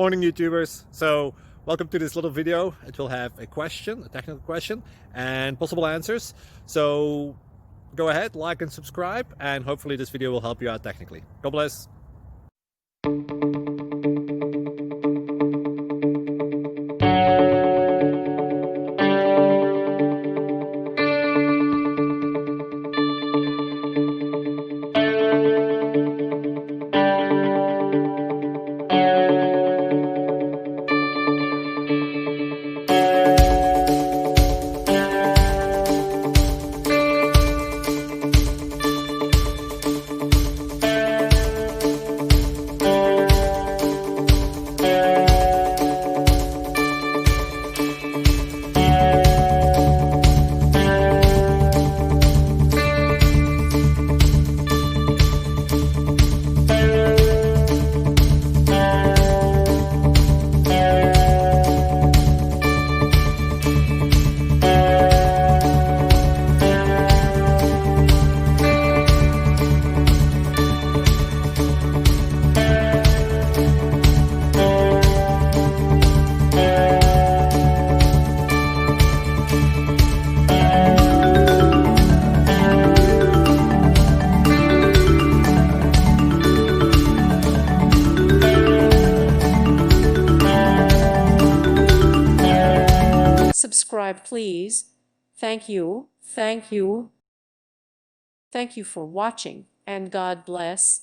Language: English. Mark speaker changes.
Speaker 1: Morning YouTubers. So welcome to this little video. It will have a question, a technical question, and possible answers. So go ahead, like and subscribe, and hopefully this video will help you out technically. God bless.
Speaker 2: Subscribe, please. Thank you. Thank you. Thank you for watching, and God bless.